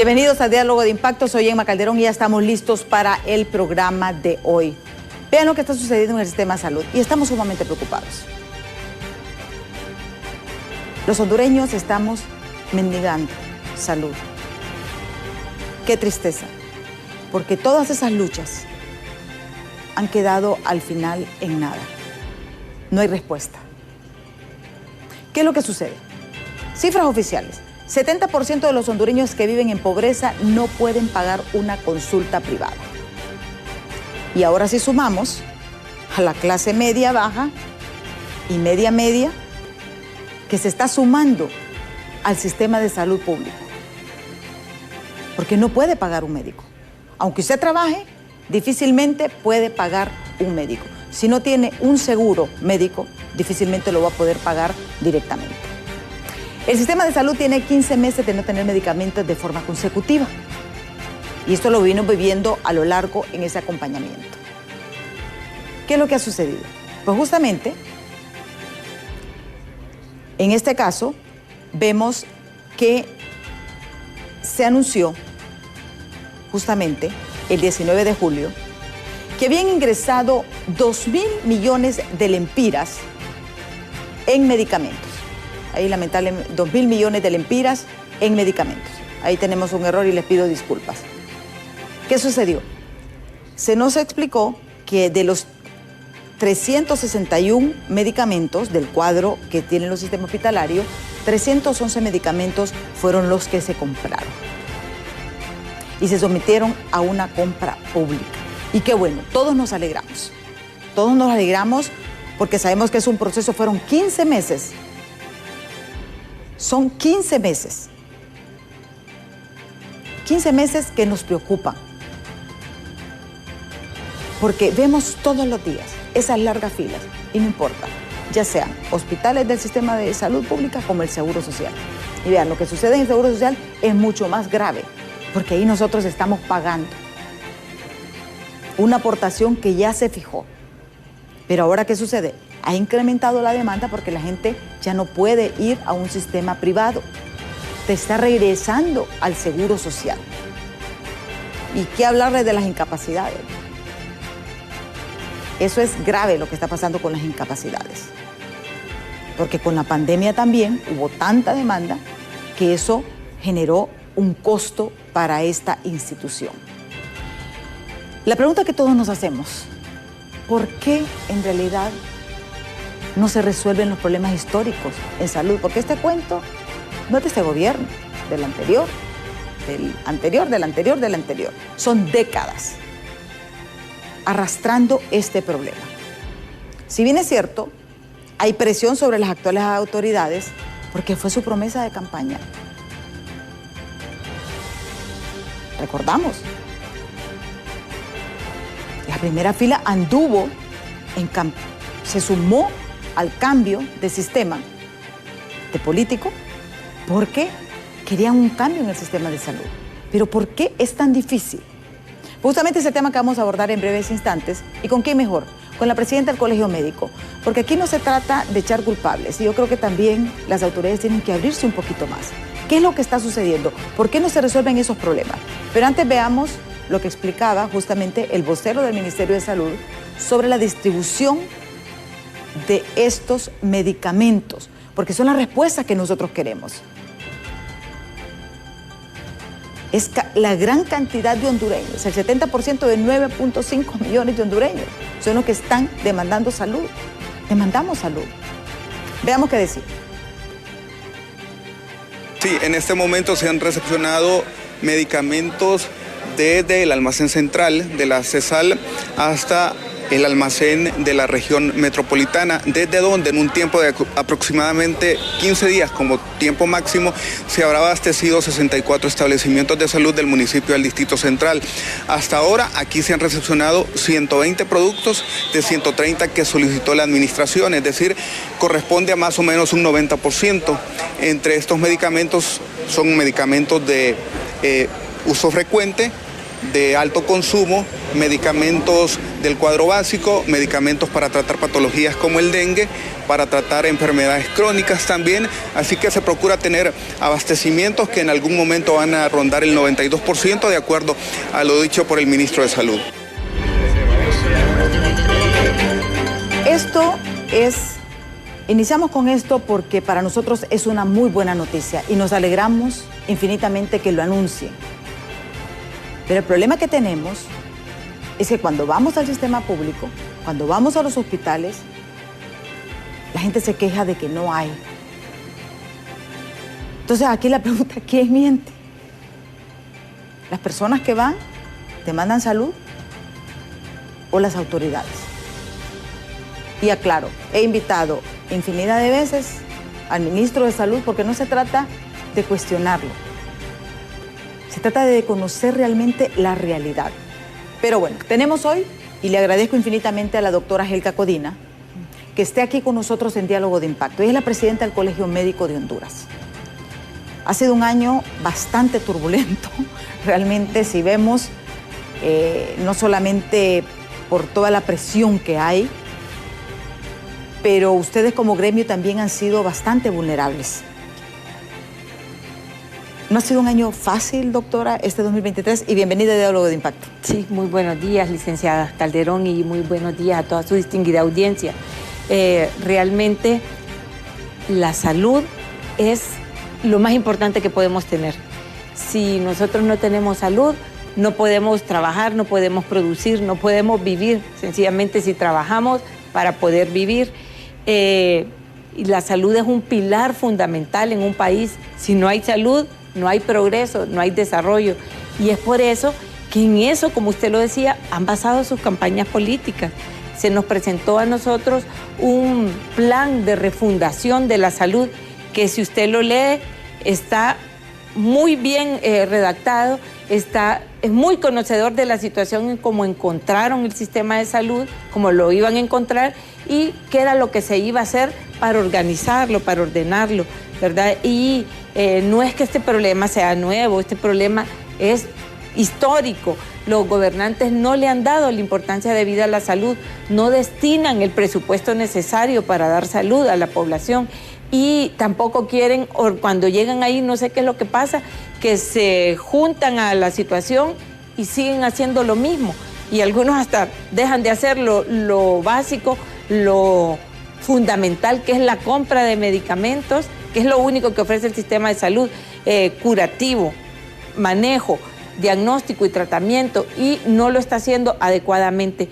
Bienvenidos a Diálogo de Impacto, soy Emma Calderón y ya estamos listos para el programa de hoy. Vean lo que está sucediendo en el sistema de salud y estamos sumamente preocupados. Los hondureños estamos mendigando salud. Qué tristeza, porque todas esas luchas han quedado al final en nada. No hay respuesta. ¿Qué es lo que sucede? Cifras oficiales. 70% de los hondureños que viven en pobreza no pueden pagar una consulta privada. Y ahora si sumamos a la clase media baja y media que se está sumando al sistema de salud público. Porque no puede pagar un médico. Aunque usted trabaje, difícilmente puede pagar un médico. Si no tiene un seguro médico, difícilmente lo va a poder pagar directamente. El sistema de salud tiene 15 meses de no tener medicamentos de forma consecutiva. Y esto lo vino viviendo a lo largo en ese acompañamiento. ¿Qué es lo que ha sucedido? Pues justamente, en este caso, vemos que se anunció justamente el 19 de julio que habían ingresado 2.000 millones de lempiras en medicamentos. Ahí lamentablemente 2.000 millones de lempiras en medicamentos. Ahí tenemos un error y les pido disculpas. ¿Qué sucedió? Se nos explicó que de los 361 medicamentos del cuadro que tienen los sistemas hospitalarios, 311 medicamentos fueron los que se compraron y se sometieron a una compra pública. Y qué bueno, todos nos alegramos. Todos nos alegramos porque sabemos que es un proceso, fueron 15 meses. Son 15 meses. 15 meses que nos preocupan. Porque vemos todos los días esas largas filas y no importa, ya sean hospitales del sistema de salud pública como el Seguro Social. Y vean, lo que sucede en el Seguro Social es mucho más grave, porque ahí nosotros estamos pagando una aportación que ya se fijó. Pero ahora, ¿qué sucede? Ha incrementado la demanda porque la gente ya no puede ir a un sistema privado. Te está regresando al Seguro Social. ¿Y qué hablarles de las incapacidades? Eso es grave lo que está pasando con las incapacidades. Porque con la pandemia también hubo tanta demanda que eso generó un costo para esta institución. La pregunta que todos nos hacemos, ¿por qué en realidad no se resuelven los problemas históricos en salud? Porque este cuento no es de este gobierno, del anterior, del anterior, del anterior, del anterior. Son décadas arrastrando este problema. Si bien es cierto, hay presión sobre las actuales autoridades porque fue su promesa de campaña. Recordamos, la primera fila anduvo se sumó al cambio de sistema de político porque querían un cambio en el sistema de salud. Pero ¿por qué es tan difícil? Justamente ese tema que vamos a abordar en breves instantes. ¿Y con quién mejor? Con la presidenta del Colegio Médico. Porque aquí no se trata de echar culpables. Y yo creo que también las autoridades tienen que abrirse un poquito más. ¿Qué es lo que está sucediendo? ¿Por qué no se resuelven esos problemas? Pero antes veamos lo que explicaba justamente el vocero del Ministerio de Salud sobre la distribución de estos medicamentos, porque son las respuestas que nosotros queremos. Es la gran cantidad de hondureños, el 70% de 9.5 millones de hondureños son los que están demandando salud. Demandamos salud. Veamos qué decir. Sí, en este momento se han recepcionado medicamentos desde el almacén central de la CESAL hasta el almacén de la región metropolitana, desde donde en un tiempo de aproximadamente 15 días como tiempo máximo se habrá abastecido 64 establecimientos de salud del municipio del Distrito Central. Hasta ahora aquí se han recepcionado 120 productos de 130 que solicitó la administración, es decir, corresponde a más o menos un 90%. Entre estos medicamentos son medicamentos de uso frecuente, de alto consumo, medicamentos del cuadro básico, medicamentos para tratar patologías como el dengue, para tratar enfermedades crónicas también, así que se procura tener abastecimientos que en algún momento van a rondar el 92% de acuerdo a lo dicho por el ministro de Salud. Iniciamos con esto porque para nosotros es una muy buena noticia y nos alegramos infinitamente que lo anuncien. Pero el problema que tenemos es que cuando vamos al sistema público, cuando vamos a los hospitales, la gente se queja de que no hay. Entonces aquí la pregunta, ¿quién miente? ¿Las personas que van, demandan salud o las autoridades? Y aclaro, he invitado infinidad de veces al ministro de Salud porque no se trata de cuestionarlo. Se trata de conocer realmente la realidad. Pero bueno, tenemos hoy, y le agradezco infinitamente a la doctora Helka Codina, que esté aquí con nosotros en Diálogo de Impacto. Ella es la presidenta del Colegio Médico de Honduras. Ha sido un año bastante turbulento, realmente, si vemos, no solamente por toda la presión que hay, pero ustedes como gremio también han sido bastante vulnerables. ¿No ha sido un año fácil, doctora, este 2023? Y bienvenida a Diálogo de Impacto. Sí, muy buenos días, licenciada Calderón, y muy buenos días a toda su distinguida audiencia. Realmente la salud es lo más importante que podemos tener. Si nosotros no tenemos salud, no podemos trabajar, no podemos producir, no podemos vivir. Sencillamente si trabajamos para poder vivir. Y la salud es un pilar fundamental en un país. Si no hay salud, no hay progreso, no hay desarrollo. Y es por eso que en eso, como usted lo decía, han basado sus campañas políticas. Se nos presentó a nosotros un plan de refundación de la salud que, si usted lo lee, está muy bien redactado, es muy conocedor de la situación en cómo encontraron el sistema de salud, cómo lo iban a encontrar y qué era lo que se iba a hacer para organizarlo, para ordenarlo, ¿verdad? Y no es que este problema sea nuevo, este problema es histórico. Los gobernantes no le han dado la importancia debida a la salud, no destinan el presupuesto necesario para dar salud a la población y tampoco quieren, o cuando llegan ahí, no sé qué es lo que pasa, que se juntan a la situación y siguen haciendo lo mismo. Y algunos hasta dejan de hacer lo básico, lo fundamental, que es la compra de medicamentos, que es lo único que ofrece el sistema de salud, curativo, manejo, diagnóstico y tratamiento, y no lo está haciendo adecuadamente.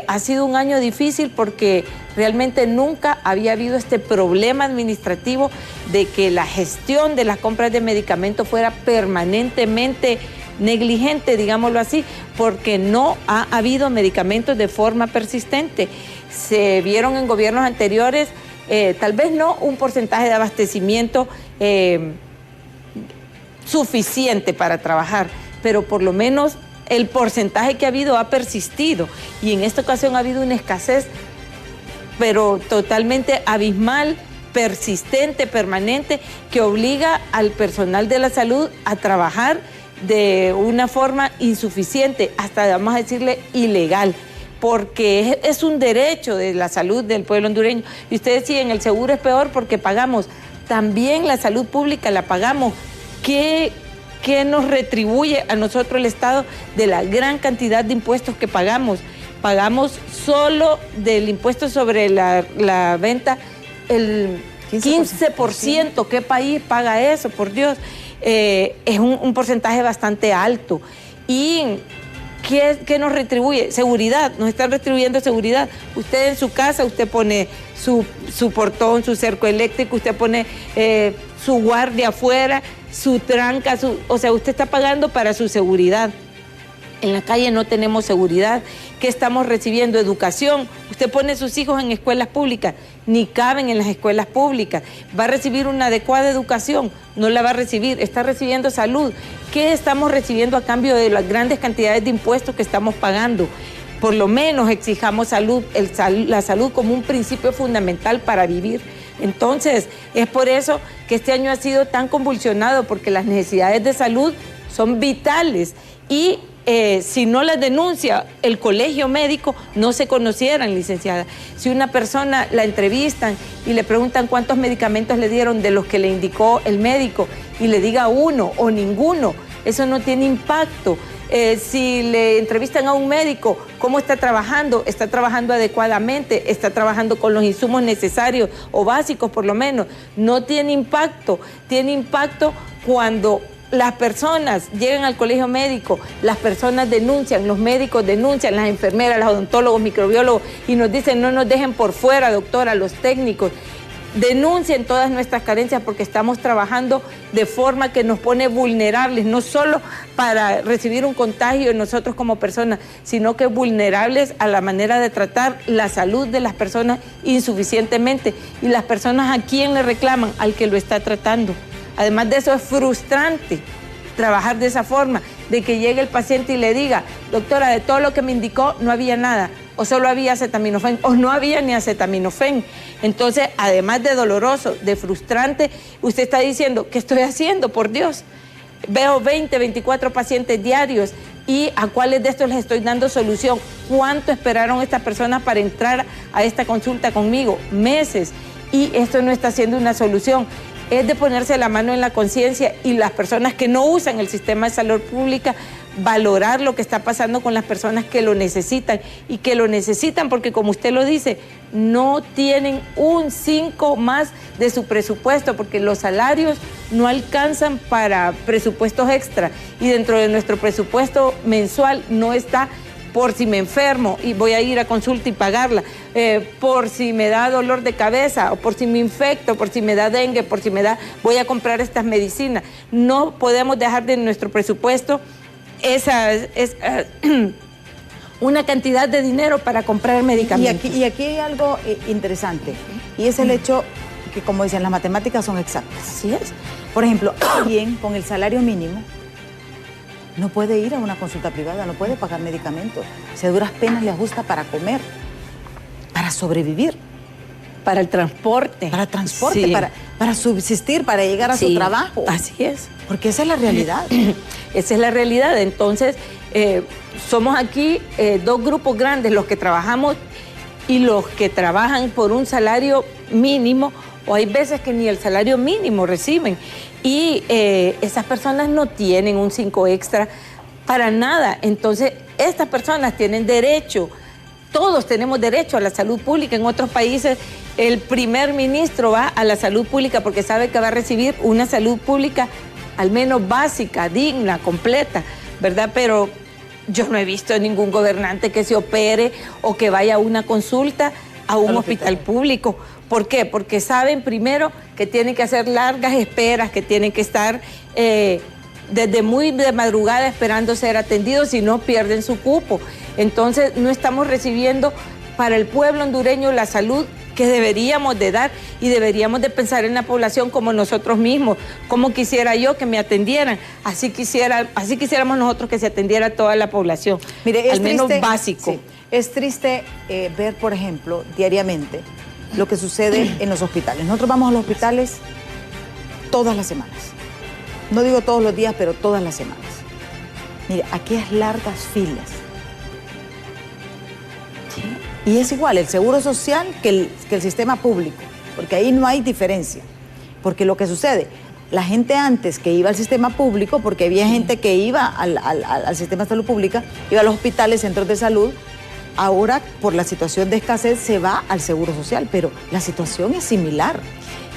Ha sido un año difícil porque realmente nunca había habido este problema administrativo de que la gestión de las compras de medicamentos fuera permanentemente negligente, digámoslo así, porque no ha habido medicamentos de forma persistente. Se vieron en gobiernos anteriores, tal vez no un porcentaje de abastecimiento suficiente para trabajar, pero por lo menos el porcentaje que ha habido ha persistido, y en esta ocasión ha habido una escasez, pero totalmente abismal, persistente, permanente, que obliga al personal de la salud a trabajar de una forma insuficiente, hasta vamos a decirle ilegal, porque es un derecho de la salud del pueblo hondureño. Y ustedes decían, el seguro es peor porque pagamos, también la salud pública la pagamos. ¿Qué nos retribuye a nosotros el Estado de la gran cantidad de impuestos que pagamos? Pagamos solo del impuesto sobre la venta el 15%. ¿Qué país paga eso? Por Dios. Es un porcentaje bastante alto. ¿Y qué nos retribuye? Seguridad. Nos están retribuyendo seguridad. Usted en su casa, usted pone su portón, su cerco eléctrico, usted pone su guardia afuera, su tranca, o sea, usted está pagando para su seguridad. En la calle no tenemos seguridad. ¿Qué estamos recibiendo? Educación. Usted pone a sus hijos en escuelas públicas, ni caben en las escuelas públicas. ¿Va a recibir una adecuada educación? No la va a recibir. Está recibiendo salud. ¿Qué estamos recibiendo a cambio de las grandes cantidades de impuestos que estamos pagando? Por lo menos exijamos salud, la salud como un principio fundamental para vivir. Entonces, es por eso que este año ha sido tan convulsionado, porque las necesidades de salud son vitales y si no las denuncia el colegio médico, no se conocieran, licenciada. Si una persona la entrevistan y le preguntan cuántos medicamentos le dieron de los que le indicó el médico y le diga uno o ninguno, eso no tiene impacto. Si le entrevistan a un médico, ¿cómo está trabajando? ¿Está trabajando adecuadamente? ¿Está trabajando con los insumos necesarios o básicos por lo menos? No tiene impacto. Tiene impacto cuando las personas llegan al colegio médico, las personas denuncian, los médicos denuncian, las enfermeras, los odontólogos, microbiólogos, y nos dicen no nos dejen por fuera, doctora, los técnicos. Denuncien todas nuestras carencias porque estamos trabajando de forma que nos pone vulnerables, no solo para recibir un contagio nosotros como personas, sino que vulnerables a la manera de tratar la salud de las personas insuficientemente. Y las personas, ¿a quién le reclaman? Al que lo está tratando. Además de eso, es frustrante trabajar de esa forma, de que llegue el paciente y le diga, doctora, de todo lo que me indicó no había nada, o solo había acetaminofén, o no había ni acetaminofén. Entonces, además de doloroso, de frustrante, usted está diciendo, ¿qué estoy haciendo, por Dios? Veo 20, 24 pacientes diarios, ¿y a cuáles de estos les estoy dando solución? ¿Cuánto esperaron estas personas para entrar a esta consulta conmigo? Meses. Y esto no está siendo una solución. Es de ponerse la mano en la conciencia, y las personas que no usan el sistema de salud pública, valorar lo que está pasando con las personas que lo necesitan, y que lo necesitan porque, como usted lo dice, no tienen un 5 más de su presupuesto, porque los salarios no alcanzan para presupuestos extra, y dentro de nuestro presupuesto mensual no está por si me enfermo y voy a ir a consulta y pagarla, por si me da dolor de cabeza, o por si me infecto, por si me da dengue, por si me da, voy a comprar estas medicinas. No podemos dejar de nuestro presupuesto una cantidad de dinero para comprar medicamentos. Y aquí hay algo interesante, y es el hecho que, como dicen, las matemáticas son exactas. Así es. Por ejemplo, alguien con el salario mínimo no puede ir a una consulta privada, no puede pagar medicamentos. Si a duras penas le ajusta para comer, para sobrevivir. Para el transporte. Para transporte, sí. para subsistir, para llegar a su trabajo. Así es. Porque esa es la realidad. Esa es la realidad. Entonces, somos aquí dos grupos grandes, los que trabajamos y los que trabajan por un salario mínimo, o hay veces que ni el salario mínimo reciben. Y esas personas no tienen un 5 extra para nada. Entonces, estas personas tienen derecho, todos tenemos derecho a la salud pública. En otros países, el primer ministro va a la salud pública porque sabe que va a recibir una salud pública al menos básica, digna, completa, ¿verdad? Pero yo no he visto ningún gobernante que se opere o que vaya a una consulta a un hospital público. ¿Por qué? Porque saben primero que tienen que hacer largas esperas, que tienen que estar desde muy de madrugada esperando ser atendidos, si no pierden su cupo. Entonces no estamos recibiendo para el pueblo hondureño la salud que deberíamos de dar, y deberíamos de pensar en la población como nosotros mismos. Como quisiera yo que me atendieran, así quisiéramos nosotros que se atendiera toda la población. Mire, al menos básico. Sí, es triste ver, por ejemplo, diariamente lo que sucede en los hospitales. Nosotros vamos a los hospitales todas las semanas. No digo todos los días, pero todas las semanas. Mire, aquellas largas filas. Sí. Y es igual el seguro social que el sistema público, porque ahí no hay diferencia. Porque lo que sucede, la gente antes que iba al sistema público, porque había gente que iba al sistema de salud pública, iba a los hospitales, centros de salud, ahora por la situación de escasez se va al seguro social, pero la situación es similar.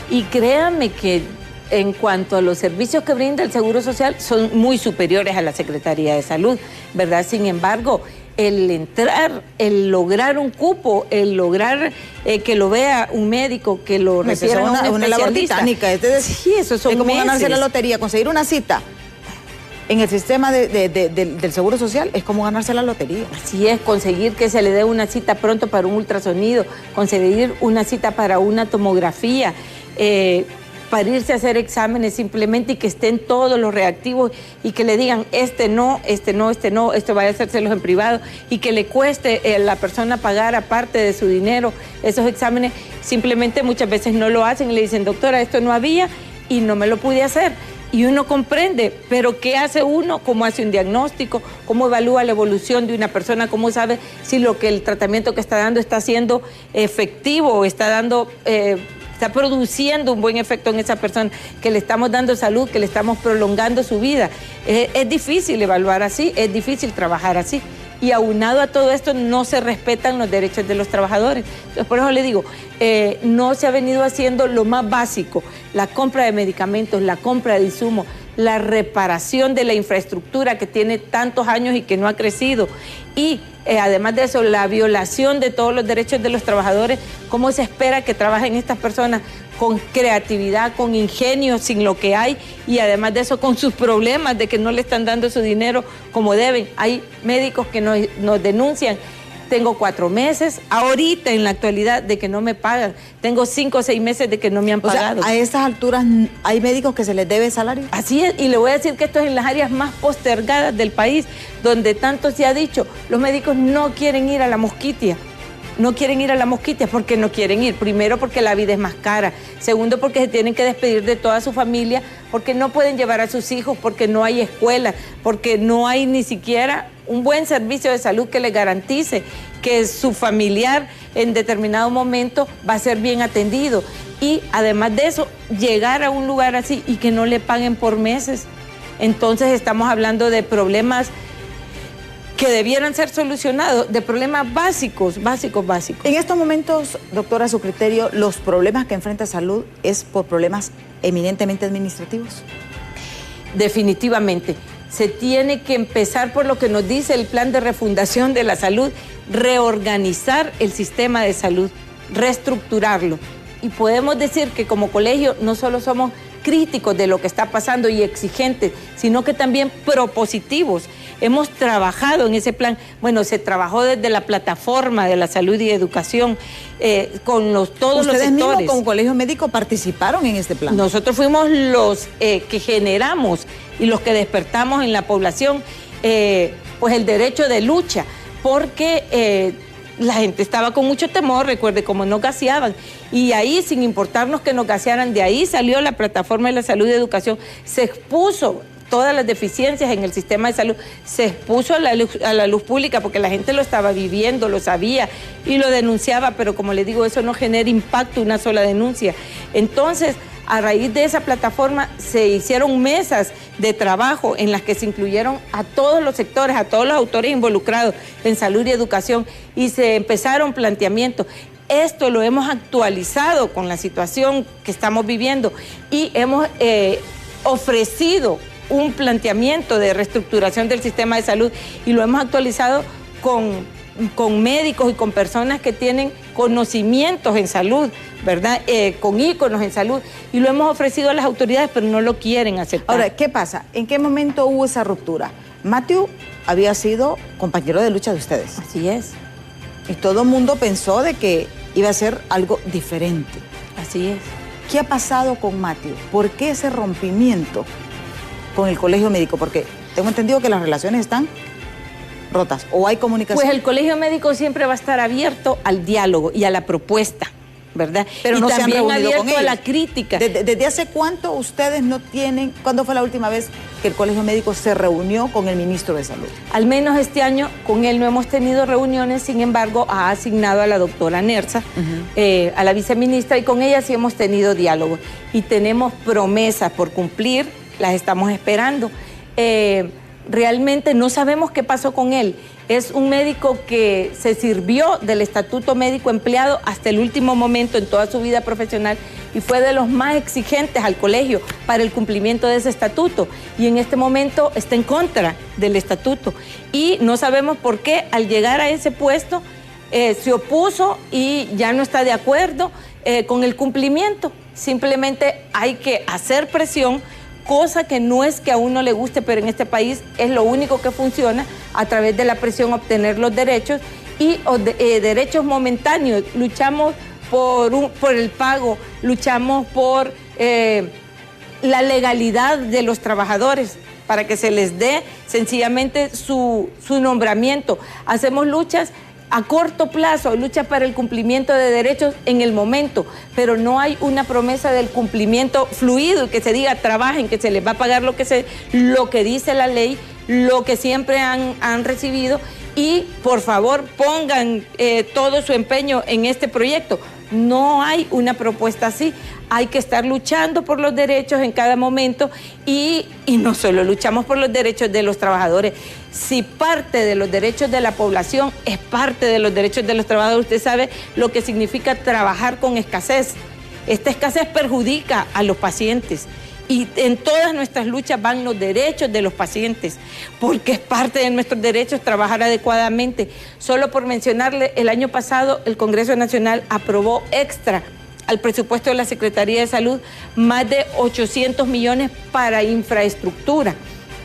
Y créanme que en cuanto a los servicios que brinda el Seguro Social, son muy superiores a la Secretaría de Salud, ¿verdad? Sin embargo, el entrar, el lograr un cupo, el lograr que lo vea un médico, que lo refiera a un una labor especialista. titánica. Sí, eso son es como meses. ganarse la lotería, conseguir una cita en el sistema del Seguro Social es como ganarse la lotería. Así es, conseguir que se le dé una cita pronto para un ultrasonido, conseguir una cita para una tomografía, para irse a hacer exámenes simplemente, y que estén todos los reactivos, y que le digan este no, esto vaya a hacérselos en privado, y que le cueste a la persona pagar aparte de su dinero esos exámenes. Simplemente muchas veces no lo hacen y le dicen, doctora, esto no había y no me lo pude hacer. y uno comprende, pero ¿qué hace uno? ¿Cómo hace un diagnóstico? ¿Cómo evalúa la evolución de una persona? ¿Cómo sabe si el tratamiento que está dando está siendo efectivo o está produciendo un buen efecto en esa persona, que le estamos dando salud, que le estamos prolongando su vida? Es difícil evaluar así, es difícil trabajar así. Y aunado a todo esto, no se respetan los derechos de los trabajadores. Entonces, por eso le digo, no se ha venido haciendo lo más básico, la compra de medicamentos, la compra de insumos, la reparación de la infraestructura que tiene tantos años y que no ha crecido. Y además de eso, la violación de todos los derechos de los trabajadores. ¿Cómo se espera que trabajen estas personas con creatividad, con ingenio, sin lo que hay? Y además de eso, con sus problemas de que no le están dando su dinero como deben. Hay médicos que nos denuncian. Tengo 4 meses, ahorita en la actualidad, de que no me pagan. Tengo 5 o 6 meses de que no me han pagado. O sea, a estas alturas hay médicos que se les debe salario. Así es, y le voy a decir que esto es en las áreas más postergadas del país, donde tanto se ha dicho, los médicos no quieren ir a la Mosquitia. No quieren ir a la Mosquitia porque no quieren ir. Primero, porque la vida es más cara. Segundo, porque se tienen que despedir de toda su familia, porque no pueden llevar a sus hijos, porque no hay escuela, porque no hay ni siquiera un buen servicio de salud que les garantice que su familiar en determinado momento va a ser bien atendido. Y además de eso, llegar a un lugar así y que no le paguen por meses. Entonces estamos hablando de problemas que debieran ser solucionados, de problemas básicos. En estos momentos, doctora, a su criterio, ¿los problemas que enfrenta salud es por problemas eminentemente administrativos? Definitivamente. Se tiene que empezar por lo que nos dice el plan de refundación de la salud, reorganizar el sistema de salud, reestructurarlo. Y podemos decir que como colegio no solo somos críticos de lo que está pasando y exigentes, sino que también propositivos. Hemos trabajado en ese plan. Bueno, se trabajó desde la plataforma de la salud y educación con todos los sectores. ¿Ustedes mismos como colegio médico participaron en este plan? Nosotros fuimos los que generamos y los que despertamos en la población pues el derecho de lucha, porque la gente estaba con mucho temor, recuerde, como nos gaseaban, y ahí, sin importarnos que nos gasearan, de ahí salió la plataforma de la salud y educación, se expuso todas las deficiencias en el sistema de salud, se expuso a la luz pública porque la gente lo estaba viviendo, lo sabía y lo denunciaba, pero como le digo, eso no genera impacto, una sola denuncia. Entonces, a raíz de esa plataforma se hicieron mesas de trabajo en las que se incluyeron a todos los sectores, a todos los autores involucrados en salud y educación, y se empezaron planteamientos. Esto lo hemos actualizado con la situación que estamos viviendo y hemos ofrecido un planteamiento de reestructuración del sistema de salud y lo hemos actualizado con médicos y con personas que tienen conocimientos en salud, ¿verdad? Con íconos en salud, y lo hemos ofrecido a las autoridades, pero no lo quieren aceptar. Ahora, ¿qué pasa? ¿En qué momento hubo esa ruptura? Matthew había sido compañero de lucha de ustedes. Así es. Y todo el mundo pensó de que iba a ser algo diferente. Así es. ¿Qué ha pasado con Matthew? ¿Por qué ese rompimiento con el colegio médico? Porque tengo entendido que las relaciones están rotas, o hay comunicación. Pues el colegio médico siempre va a estar abierto al diálogo y a la propuesta, ¿verdad? Pero y no se han reunido abierto con ellos. a la crítica. ¿Desde hace cuánto ustedes no tienen, cuándo fue la última vez que el colegio médico se reunió con el ministro de Salud? Al menos este año con él no hemos tenido reuniones, sin embargo ha asignado a la doctora Nerza, a la viceministra, y con ella sí hemos tenido diálogo y tenemos promesas por cumplir, las estamos esperando. Realmente no sabemos qué pasó con él. Es un médico que se sirvió del estatuto médico empleado hasta el último momento en toda su vida profesional y fue de los más exigentes al colegio para el cumplimiento de ese estatuto. Y en este momento está en contra del estatuto. Y no sabemos por qué al llegar a ese puesto se opuso y ya no está de acuerdo con el cumplimiento. Simplemente hay que hacer presión, cosa que no es que a uno le guste, pero en este país es lo único que funciona, a través de la presión obtener los derechos y derechos momentáneos. Luchamos por el pago, luchamos por la legalidad de los trabajadores para que se les dé sencillamente su nombramiento. Hacemos luchas a corto plazo, lucha para el cumplimiento de derechos en el momento, pero no hay una promesa del cumplimiento fluido, que se diga trabajen, que se les va a pagar lo que dice la ley, lo que siempre han recibido, y por favor pongan todo su empeño en este proyecto. No hay una propuesta así. Hay que estar luchando por los derechos en cada momento y no solo luchamos por los derechos de los trabajadores. Si parte de los derechos de la población es parte de los derechos de los trabajadores, usted sabe lo que significa trabajar con escasez. Esta escasez perjudica a los pacientes. Y en todas nuestras luchas van los derechos de los pacientes, porque es parte de nuestros derechos trabajar adecuadamente. Solo por mencionarle, el año pasado el Congreso Nacional aprobó extra al presupuesto de la Secretaría de Salud más de 800 millones para infraestructura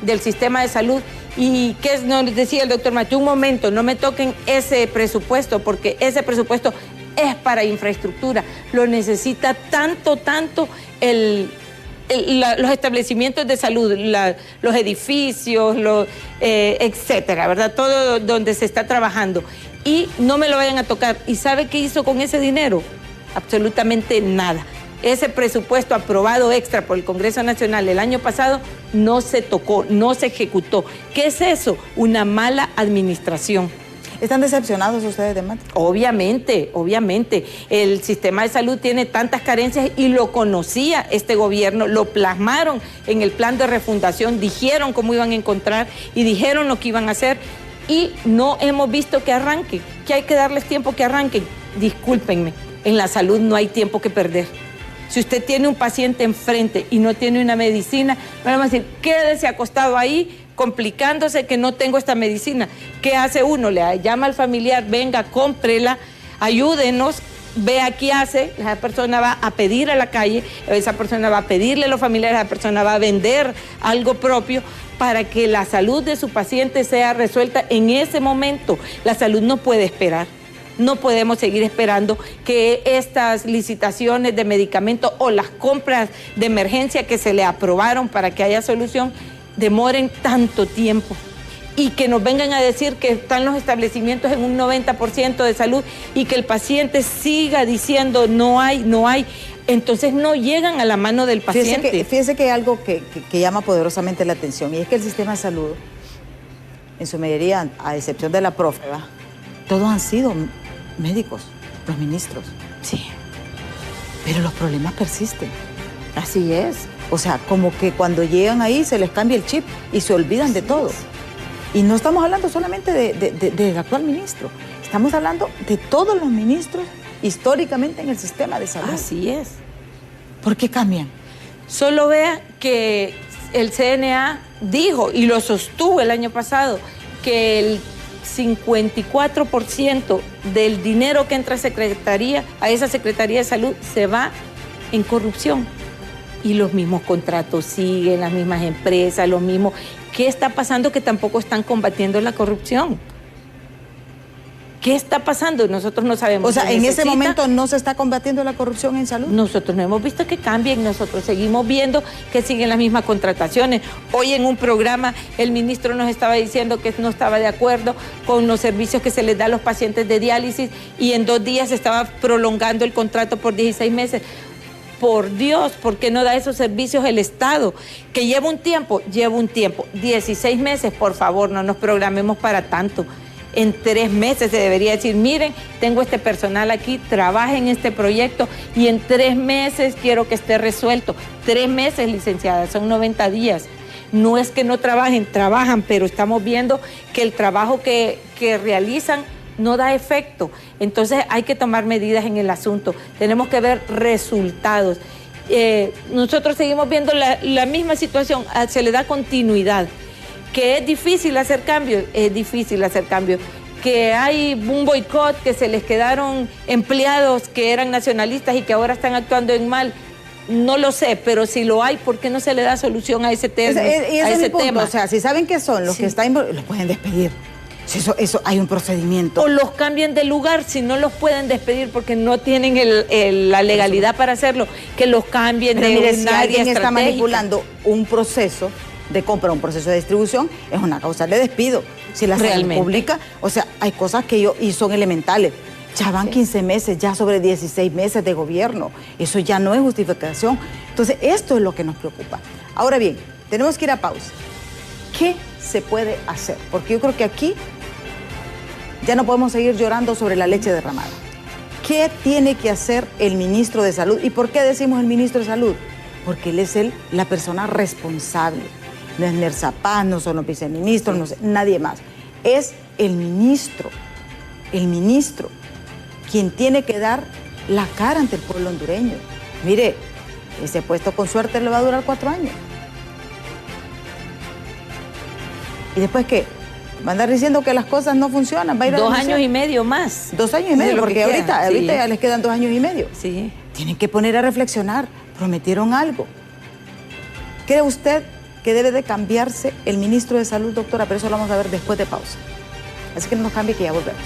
del sistema de salud. ¿Y qué nos decía el doctor Machu? Un momento, no me toquen ese presupuesto, porque ese presupuesto es para infraestructura. Lo necesita tanto los establecimientos de salud, los edificios, etcétera, ¿verdad? Todo donde se está trabajando. Y no me lo vayan a tocar. ¿Y sabe qué hizo con ese dinero? Absolutamente nada. Ese presupuesto aprobado extra por el Congreso Nacional el año pasado no se tocó, no se ejecutó. ¿Qué es eso? Una mala administración. ¿Están decepcionados ustedes de Mati? Obviamente, obviamente. El sistema de salud tiene tantas carencias y lo conocía este gobierno, lo plasmaron en el plan de refundación, dijeron cómo iban a encontrar y dijeron lo que iban a hacer y no hemos visto que arranquen, que hay que darles tiempo que arranquen. Discúlpenme, en la salud no hay tiempo que perder. Si usted tiene un paciente enfrente y no tiene una medicina, no le vamos a decir, quédese acostado ahí, complicándose que no tengo esta medicina. ¿Qué hace uno? Le llama al familiar, venga, cómprela, ayúdenos, vea qué hace. Esa persona va a pedir a la calle, esa persona va a pedirle a los familiares, esa persona va a vender algo propio para que la salud de su paciente sea resuelta en ese momento. La salud no puede esperar. No podemos seguir esperando que estas licitaciones de medicamentos o las compras de emergencia que se le aprobaron para que haya solución demoren tanto tiempo y que nos vengan a decir que están los establecimientos en un 90% de salud y que el paciente siga diciendo no hay, entonces no llegan a la mano del paciente. Fíjese que hay algo que llama poderosamente la atención, y es que el sistema de salud, en su mayoría, a excepción de la Profeba, todos han sido médicos, los ministros. Sí. Pero los problemas persisten. Así es. O sea, como que cuando llegan ahí se les cambia el chip y se olvidan de todo. Y no estamos hablando solamente del actual ministro, estamos hablando de todos los ministros históricamente en el sistema de salud. Así es. ¿Por qué cambian? Solo vea que el CNA dijo, y lo sostuvo el año pasado, que el 54% del dinero que entra a esa Secretaría de Salud se va en corrupción. Y los mismos contratos siguen, las mismas empresas, lo mismo. ¿Qué está pasando? Que tampoco están combatiendo la corrupción. ¿Qué está pasando? Nosotros no sabemos. O sea, en ese momento no se está combatiendo la corrupción en salud. Nosotros no hemos visto que cambien, nosotros seguimos viendo que siguen las mismas contrataciones. Hoy en un programa el ministro nos estaba diciendo que no estaba de acuerdo con los servicios que se les da a los pacientes de diálisis y en 2 días se estaba prolongando el contrato por 16 meses. Por Dios, ¿por qué no da esos servicios el Estado? Que lleva un tiempo, 16 meses, por favor, no nos programemos para tanto. En 3 meses se debería decir, miren, tengo este personal aquí, trabaja en este proyecto y en 3 meses quiero que esté resuelto. 3 meses, licenciada, son 90 días. No es que no trabajan, pero estamos viendo que el trabajo que realizan no da efecto. Entonces hay que tomar medidas en el asunto. Tenemos que ver resultados. Nosotros seguimos viendo la misma situación, se le da continuidad. Que es difícil hacer cambios, Que hay un boicot, que se les quedaron empleados que eran nacionalistas y que ahora están actuando en mal. No lo sé, pero si lo hay, ¿por qué no se le da solución a ese tema? O sea, si saben que son los que están, los pueden despedir. Eso hay un procedimiento. O los cambian de lugar, si no los pueden despedir porque no tienen la legalidad para hacerlo, que los cambien. Pero de mire, si alguien está manipulando un proceso, de compra, un proceso de distribución, es una causa de despido. Si la salud pública, o sea, hay cosas que y son elementales. Ya van 15 meses, ya sobre 16 meses de gobierno. Eso ya no es justificación. Entonces, esto es lo que nos preocupa. Ahora bien, tenemos que ir a pausa. ¿Qué se puede hacer? Porque yo creo que aquí ya no podemos seguir llorando sobre la leche derramada. ¿Qué tiene que hacer el ministro de Salud? ¿Y por qué decimos el ministro de Salud? Porque él es la persona responsable. No es Nersa Paz, no son los viceministros, no sé, nadie más. Es el ministro quien tiene que dar la cara ante el pueblo hondureño. Mire, ese puesto con suerte le va a durar 4 años. ¿Y después qué? Va a andar diciendo que las cosas no funcionan. Va a ir a 2 años y medio más. 2 años y medio, porque ahorita ya les quedan 2 años y medio. Sí. Tienen que poner a reflexionar. Prometieron algo. ¿Cree usted que debe de cambiarse el ministro de Salud, doctora? Pero eso lo vamos a ver después de pausa. Así que no nos cambie, que ya volvemos.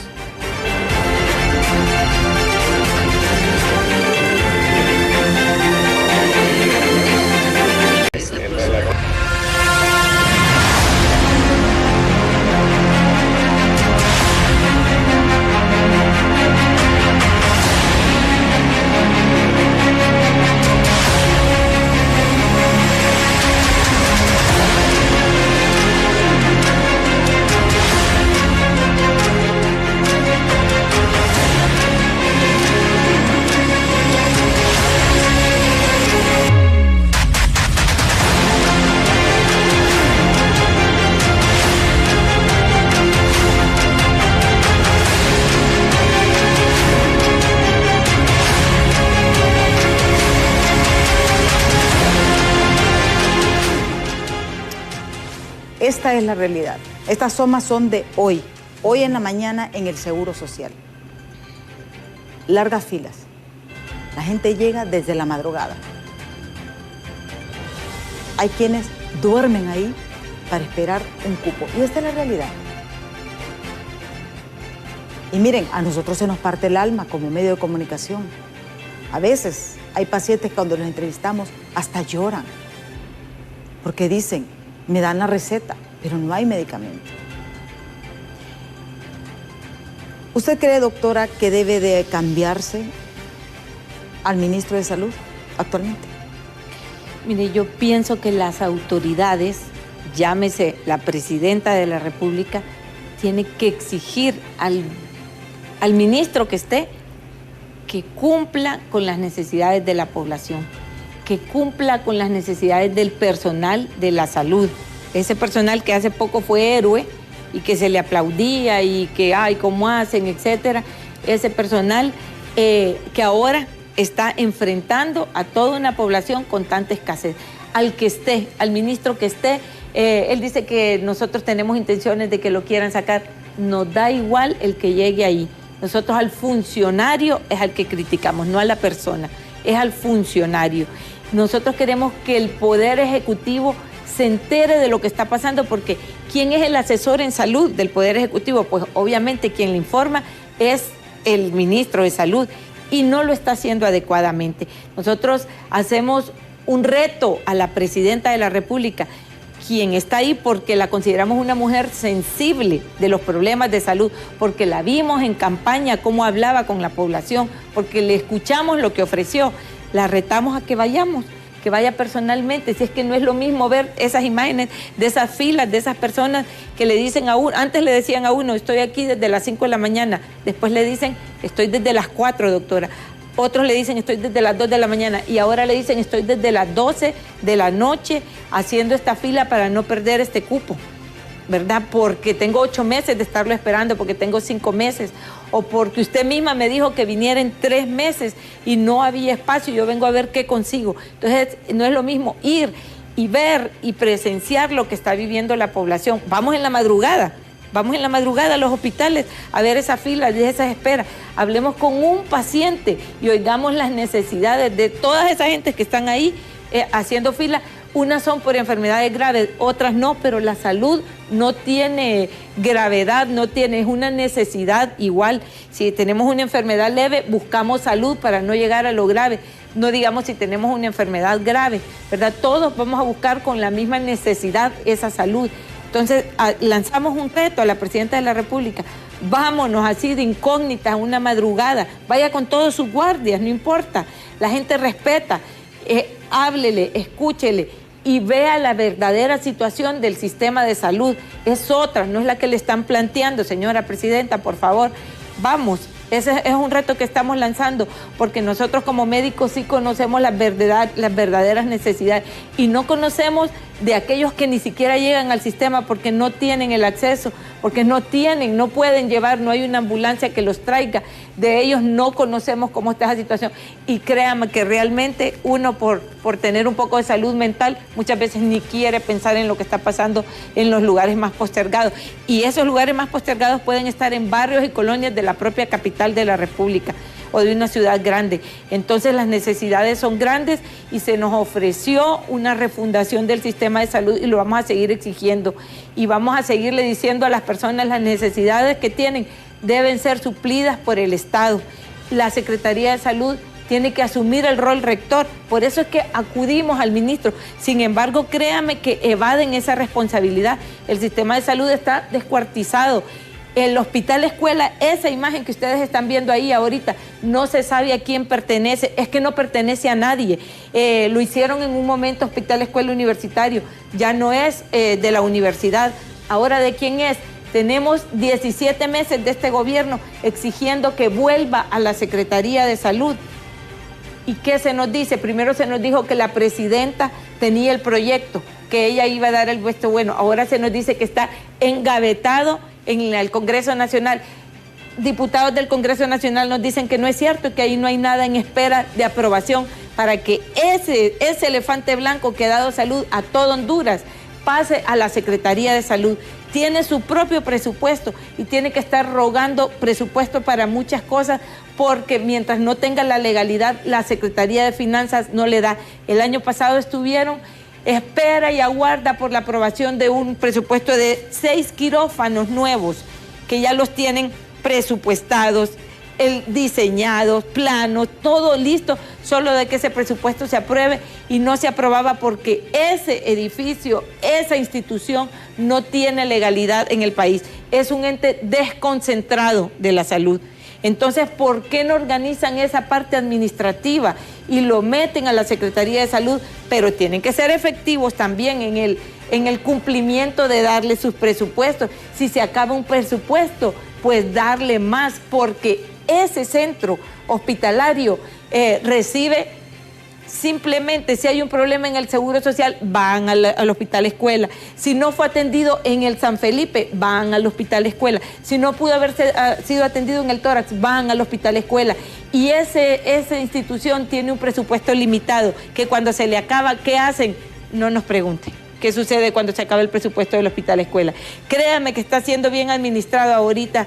Esta es la realidad. Estas sumas son de hoy en la mañana en el Seguro Social. Largas filas. La gente llega desde la madrugada. Hay quienes duermen ahí para esperar un cupo. Y esta es la realidad. Y miren, a nosotros se nos parte el alma como medio de comunicación. A veces hay pacientes que cuando los entrevistamos hasta lloran. Porque dicen, me dan la receta, pero no hay medicamento. ¿Usted cree, doctora, que debe de cambiarse al ministro de Salud actualmente? Mire, yo pienso que las autoridades, llámese la presidenta de la República, tiene que exigir al ministro que esté que cumpla con las necesidades de la población, que cumpla con las necesidades del personal de la salud. Ese personal que hace poco fue héroe y que se le aplaudía y que, ay, cómo hacen, etcétera. Ese personal que ahora está enfrentando a toda una población con tanta escasez. Al que esté, al ministro que esté, él dice que nosotros tenemos intenciones de que lo quieran sacar. Nos da igual el que llegue ahí. Nosotros al funcionario es al que criticamos, no a la persona, es al funcionario. Nosotros queremos que el Poder Ejecutivo se entere de lo que está pasando, porque ¿quién es el asesor en salud del Poder Ejecutivo? Pues obviamente quien le informa es el ministro de Salud y no lo está haciendo adecuadamente. Nosotros hacemos un reto a la presidenta de la República, quien está ahí porque la consideramos una mujer sensible de los problemas de salud, porque la vimos en campaña, cómo hablaba con la población, porque le escuchamos lo que ofreció. La retamos a que vayamos, que vaya personalmente, si es que no es lo mismo ver esas imágenes de esas filas, de esas personas que le dicen a uno, antes le decían a uno, estoy aquí desde las 5 de la mañana, después le dicen, estoy desde las 4, doctora. Otros le dicen, estoy desde las 2 de la mañana, y ahora le dicen, estoy desde las 12 de la noche haciendo esta fila para no perder este cupo, ¿verdad? Porque tengo 8 meses de estarlo esperando, porque tengo 5 meses, o porque usted misma me dijo que viniera en 3 meses y no había espacio, yo vengo a ver qué consigo. Entonces, no es lo mismo ir y ver y presenciar lo que está viviendo la población. Vamos en la madrugada a los hospitales a ver esa fila, de esas esperas. Hablemos con un paciente y oigamos las necesidades de todas esas gentes que están ahí haciendo fila Unas son por enfermedades graves, otras no, pero la salud no tiene gravedad, es una necesidad igual. Si tenemos una enfermedad leve, buscamos salud para no llegar a lo grave. No digamos si tenemos una enfermedad grave, ¿verdad? Todos vamos a buscar con la misma necesidad esa salud. Entonces, lanzamos un reto a la Presidenta de la República. Vámonos así de incógnitas una madrugada. Vaya con todos sus guardias, no importa. La gente respeta. Háblele, escúchele y vea la verdadera situación del sistema de salud. Es otra, no es la que le están planteando, señora Presidenta, por favor. Vamos. Ese es un reto que estamos lanzando, porque nosotros como médicos sí conocemos las verdaderas necesidades y no conocemos de aquellos que ni siquiera llegan al sistema porque no tienen el acceso, porque no pueden llevar, no hay una ambulancia que los traiga. De ellos no conocemos cómo está esa situación. Y créanme que realmente uno por tener un poco de salud mental muchas veces ni quiere pensar en lo que está pasando en los lugares más postergados. Y esos lugares más postergados pueden estar en barrios y colonias de la propia capital de la República o de una ciudad grande. Entonces las necesidades son grandes y se nos ofreció una refundación del sistema de salud y lo vamos a seguir exigiendo. Y vamos a seguirle diciendo a las personas las necesidades que tienen deben ser suplidas por el Estado. La Secretaría de Salud tiene que asumir el rol rector, por eso es que acudimos al ministro. Sin embargo, créame que evaden esa responsabilidad. El sistema de salud está descuartizado. El hospital escuela, esa imagen que ustedes están viendo ahí ahorita, no se sabe a quién pertenece, es que no pertenece a nadie. Lo hicieron en un momento hospital escuela universitario, ya no es de la universidad. Ahora, ¿de quién es? Tenemos 17 meses de este gobierno exigiendo que vuelva a la Secretaría de Salud. ¿Y qué se nos dice? Primero se nos dijo que la presidenta tenía el proyecto, que ella iba a dar el visto bueno. Ahora se nos dice que está engavetado en el Congreso Nacional. Diputados del Congreso Nacional nos dicen que no es cierto, que ahí no hay nada en espera de aprobación para que ese elefante blanco que ha dado salud a todo Honduras pase a la Secretaría de Salud. Tiene su propio presupuesto y tiene que estar rogando presupuesto para muchas cosas, porque mientras no tenga la legalidad, la Secretaría de Finanzas no le da. El año pasado estuvieron espera y aguarda por la aprobación de un presupuesto de 6 quirófanos nuevos, que ya los tienen presupuestados, diseñados, planos, todo listo, solo de que ese presupuesto se apruebe, y no se aprobaba porque ese edificio, esa institución no tiene legalidad en el país. Es un ente desconcentrado de la salud. Entonces, ¿por qué no organizan esa parte administrativa y lo meten a la Secretaría de Salud? Pero tienen que ser efectivos también en el cumplimiento de darle sus presupuestos. Si se acaba un presupuesto, pues darle más, porque ese centro hospitalario recibe simplemente, si hay un problema en el Seguro Social, van al Hospital Escuela. Si no fue atendido en el San Felipe, van al Hospital Escuela. Si no pudo haber sido atendido en el Tórax, van al Hospital Escuela. Y esa institución tiene un presupuesto limitado, que cuando se le acaba, ¿qué hacen? No nos pregunten. ¿Qué sucede cuando se acaba el presupuesto del Hospital Escuela? Créanme que está siendo bien administrado ahorita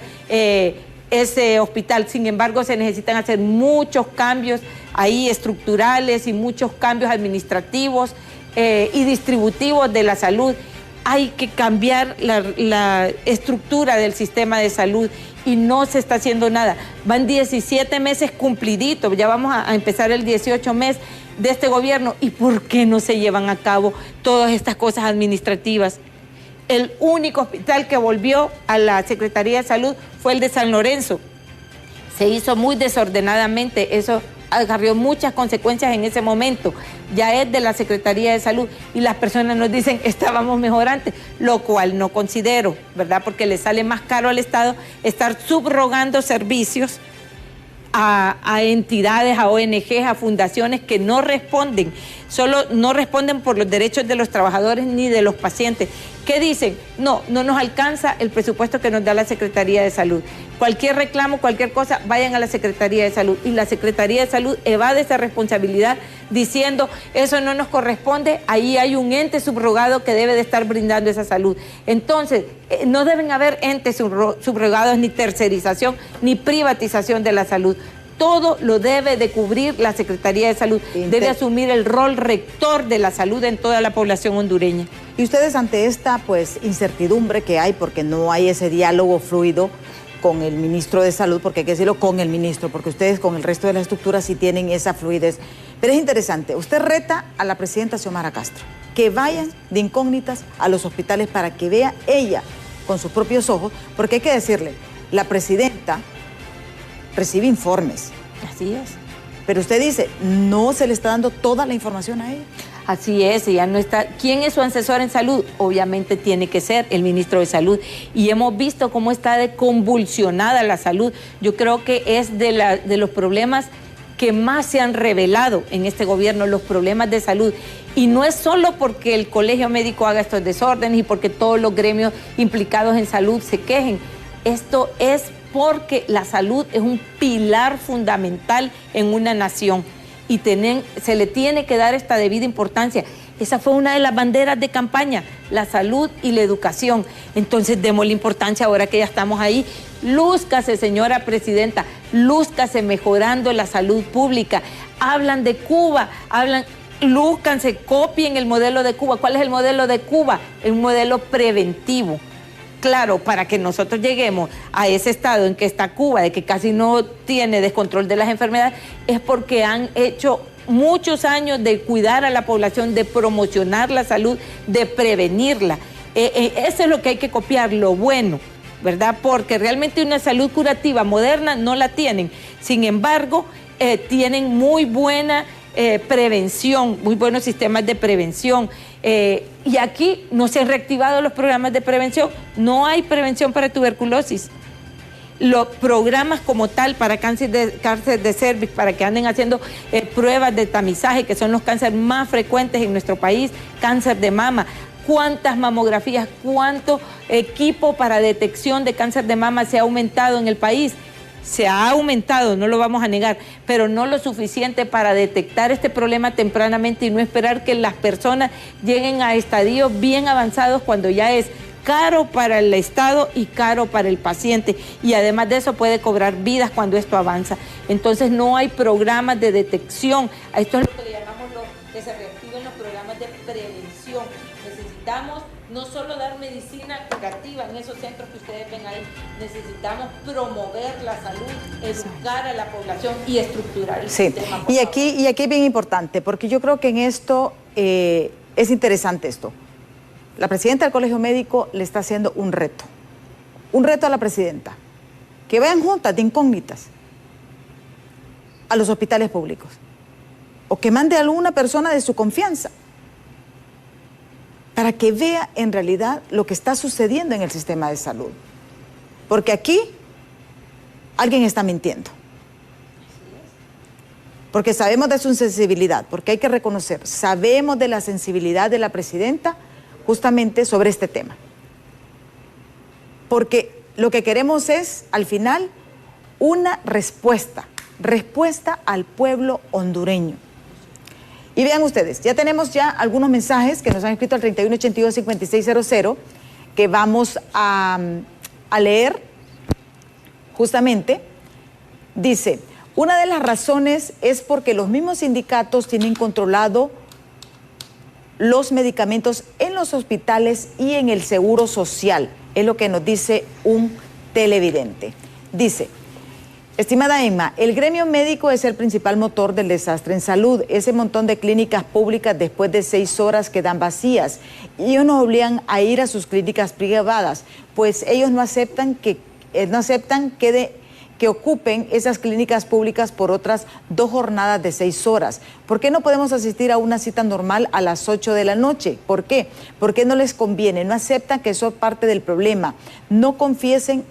ese hospital. Sin embargo, se necesitan hacer muchos cambios ahí estructurales y muchos cambios administrativos y distributivos de la salud. Hay que cambiar la estructura del sistema de salud y no se está haciendo nada. Van 17 meses cumpliditos, ya vamos a empezar el 18 mes de este gobierno. ¿Y por qué no se llevan a cabo todas estas cosas administrativas? El único hospital que volvió a la Secretaría de Salud fue el de San Lorenzo. Se hizo muy desordenadamente, eso acarreó muchas consecuencias en ese momento. Ya es de la Secretaría de Salud y las personas nos dicen estábamos mejor antes, lo cual no considero, ¿verdad? Porque le sale más caro al Estado estar subrogando servicios a entidades, a ONGs, a fundaciones que no responden, solo no responden por los derechos de los trabajadores ni de los pacientes. ¿Qué dicen? No nos alcanza el presupuesto que nos da la Secretaría de Salud. Cualquier reclamo, cualquier cosa, vayan a la Secretaría de Salud. Y la Secretaría de Salud evade esa responsabilidad diciendo, eso no nos corresponde, ahí hay un ente subrogado que debe de estar brindando esa salud. Entonces, no deben haber entes subrogados, ni tercerización, ni privatización de la salud. todo lo debe de cubrir la Secretaría de Salud. Debe asumir el rol rector de la salud en toda la población hondureña. Y ustedes ante esta pues incertidumbre que hay, porque no hay ese diálogo fluido con el ministro de Salud, porque hay que decirlo con el ministro, porque ustedes con el resto de la estructura sí tienen esa fluidez. Pero es interesante, usted reta a la presidenta Xiomara Castro que vayan de incógnitas a los hospitales para que vea ella con sus propios ojos, porque hay que decirle, la presidenta recibe informes. Así es. Pero usted dice, no se le está dando toda la información a ella. Así es, ella no está. ¿Quién es su asesor en salud? Obviamente tiene que ser el ministro de Salud. Y hemos visto cómo está de convulsionada la salud. Yo creo que es de los problemas que más se han revelado en este gobierno, los problemas de salud. Y no es solo porque el colegio médico haga estos desórdenes y porque todos los gremios implicados en salud se quejen. Esto es porque la salud es un pilar fundamental en una nación y se le tiene que dar esta debida importancia. Esa fue una de las banderas de campaña, la salud y la educación. Entonces, démosle importancia ahora que ya estamos ahí. Lúzcase, señora presidenta, lúzcase mejorando la salud pública. Hablan de Cuba, lúzcanse, copien el modelo de Cuba. ¿Cuál es el modelo de Cuba? Es un modelo preventivo. Claro, para que nosotros lleguemos a ese estado en que está Cuba, de que casi no tiene descontrol de las enfermedades, es porque han hecho muchos años de cuidar a la población, de promocionar la salud, de prevenirla. Eso es lo que hay que copiar, lo bueno, ¿verdad? Porque realmente una salud curativa moderna no la tienen. Sin embargo, tienen muy buena prevención, muy buenos sistemas de prevención. Y aquí no se han reactivado los programas de prevención. No hay prevención para tuberculosis. Los programas como tal para cáncer de cervix, para que anden haciendo pruebas de tamizaje, que son los cánceres más frecuentes en nuestro país, cáncer de mama. ¿Cuántas mamografías, cuánto equipo para detección de cáncer de mama se ha aumentado en el país? Se ha aumentado, no lo vamos a negar, pero no lo suficiente para detectar este problema tempranamente y no esperar que las personas lleguen a estadios bien avanzados cuando ya es caro para el Estado y caro para el paciente. Y además de eso puede cobrar vidas cuando esto avanza. Entonces no hay programas de detección. A esto es lo que le llamamos que se reactiven los programas de prevención. Necesitamos no solo dar medicina curativa en esos centros que ustedes ven ahí, necesitamos promover la salud, educar a la población y estructurar el sistema. Y aquí es bien importante, porque yo creo que en esto es interesante esto. La presidenta del Colegio Médico le está haciendo un reto a la presidenta, que vayan juntas de incógnitas a los hospitales públicos, o que mande a alguna persona de su confianza, para que vea en realidad lo que está sucediendo en el sistema de salud. Porque aquí alguien está mintiendo. Porque sabemos de su sensibilidad, porque hay que reconocer, sabemos de la sensibilidad de la presidenta justamente sobre este tema. Porque lo que queremos es, al final, una respuesta al pueblo hondureño. Y vean ustedes, ya tenemos algunos mensajes que nos han escrito al 3182-5600 que vamos a leer justamente. Dice, una de las razones es porque los mismos sindicatos tienen controlado los medicamentos en los hospitales y en el seguro social. Es lo que nos dice un televidente. Dice, estimada Emma, el gremio médico es el principal motor del desastre en salud. Ese montón de clínicas públicas después de 6 horas quedan vacías y ellos nos obligan a ir a sus clínicas privadas, pues ellos no aceptan que ocupen esas clínicas públicas por otras 2 jornadas de 6 horas. ¿Por qué no podemos asistir a una cita normal a las 8 de la noche? ¿Por qué? Porque no les conviene, no aceptan que eso es parte del problema, no confiesan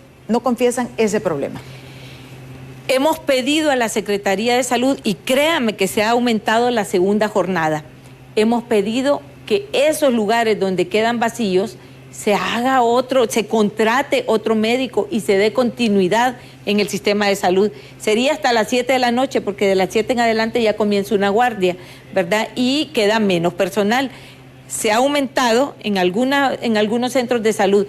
ese problema. Hemos pedido a la Secretaría de Salud, y créanme que se ha aumentado la segunda jornada, hemos pedido que esos lugares donde quedan vacíos se contrate otro médico y se dé continuidad en el sistema de salud. Sería hasta las 7 de la noche, porque de las 7 en adelante ya comienza una guardia, ¿verdad? Y queda menos personal. Se ha aumentado en algunos centros de salud.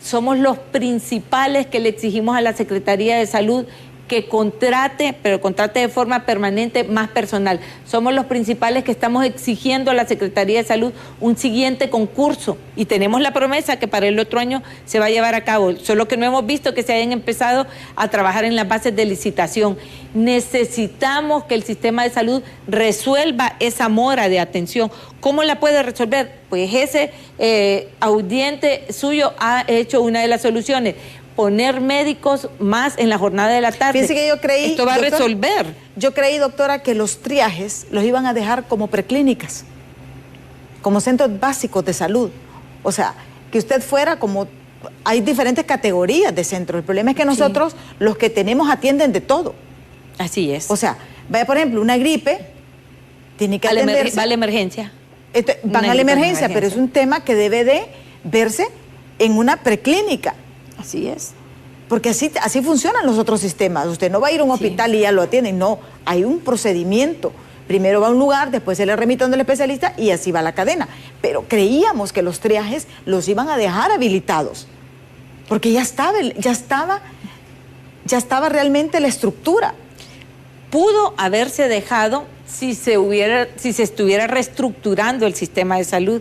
Somos los principales que le exigimos a la Secretaría de Salud que contrate, pero contrate de forma permanente más personal. Somos los principales que estamos exigiendo a la Secretaría de Salud un siguiente concurso y tenemos la promesa que para el otro año se va a llevar a cabo, solo que no hemos visto que se hayan empezado a trabajar en las bases de licitación. Necesitamos que el sistema de salud resuelva esa mora de atención. ¿Cómo la puede resolver? Pues ese audiente suyo ha hecho una de las soluciones: poner médicos más en la jornada de la tarde. Fíjese que yo creí, esto va a resolver. Yo creí, doctora, que los triajes los iban a dejar como preclínicas, como centros básicos de salud. O sea, que usted fuera como... Hay diferentes categorías de centros. El problema es que nosotros, sí, los que tenemos atienden de todo. Así es. O sea, vaya, por ejemplo, una gripe, tiene que atenderse. Va a la emergencia. Van a la emergencia, pero es un tema que debe de verse en una preclínica. Así es. Porque así funcionan los otros sistemas. Usted no va a ir a un hospital y ya lo atienden. No, hay un procedimiento. Primero va a un lugar, después se le remite donde el especialista y así va la cadena. Pero creíamos que los triajes los iban a dejar habilitados. Porque ya estaba realmente la estructura. Pudo haberse dejado si se estuviera reestructurando el sistema de salud.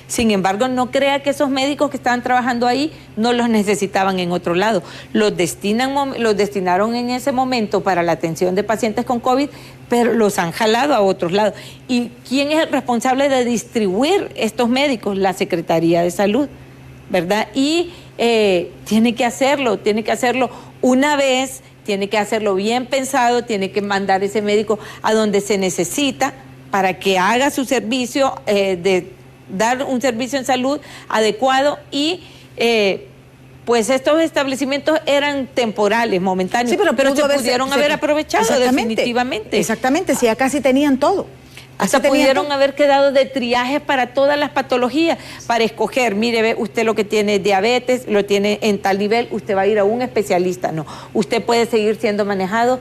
Sin embargo, no crea que esos médicos que estaban trabajando ahí no los necesitaban en otro lado. Los destinaron en ese momento para la atención de pacientes con COVID, pero los han jalado a otros lados. ¿Y quién es el responsable de distribuir estos médicos? La Secretaría de Salud, ¿verdad? Y tiene que hacerlo una vez, tiene que hacerlo bien pensado, tiene que mandar ese médico a donde se necesita para que haga su servicio dar un servicio en salud adecuado y pues estos establecimientos eran temporales, momentáneos, sí, pero se pudieron haber aprovechado definitivamente. Exactamente, si ya casi tenían todo. Hasta pudieron haber quedado de triajes para todas las patologías, para escoger, mire, ve, usted lo que tiene es diabetes, lo tiene en tal nivel, usted va a ir a un especialista. No, usted puede seguir siendo manejado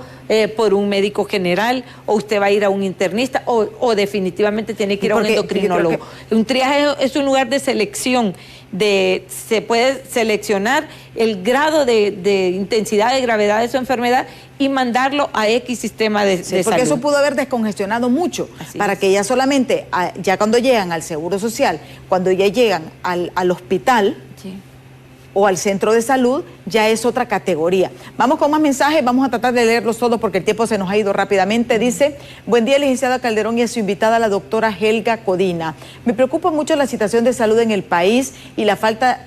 por un médico general, o usted va a ir a un internista, o definitivamente tiene que ir a un endocrinólogo. Un triaje es un lugar de selección, se puede seleccionar el grado de intensidad, de gravedad de su enfermedad y mandarlo a X sistema de salud. Porque eso pudo haber descongestionado mucho, para que ya solamente, ya cuando llegan al Seguro Social, cuando ya llegan al hospital, sí, o al centro de salud, ya es otra categoría. Vamos con más mensajes, vamos a tratar de leerlos todos porque el tiempo se nos ha ido rápidamente. Dice: buen día, licenciada Calderón, y a su invitada, la doctora Helga Codina. Me preocupa mucho la situación de salud en el país y la falta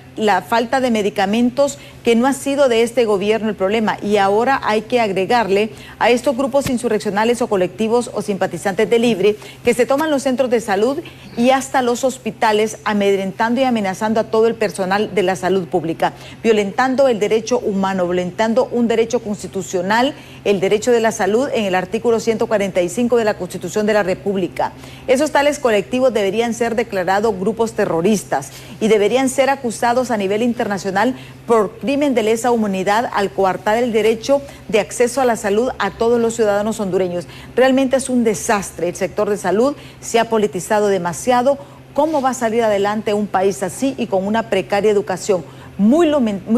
de medicamentos, que no ha sido de este gobierno el problema, y ahora hay que agregarle a estos grupos insurreccionales o colectivos o simpatizantes de Libre que se toman los centros de salud y hasta los hospitales, amedrentando y amenazando a todo el personal de la salud pública, violentando el derecho humano, violentando un derecho constitucional, el derecho de la salud en el artículo 145 de la Constitución de la República. Esos tales colectivos deberían ser declarados grupos terroristas y deberían ser acusados a nivel internacional por crimen de lesa humanidad al coartar el derecho de acceso a la salud a todos los ciudadanos hondureños. Realmente es un desastre. El sector de salud se ha politizado demasiado. ¿Cómo va a salir adelante un país así y con una precaria educación? Muy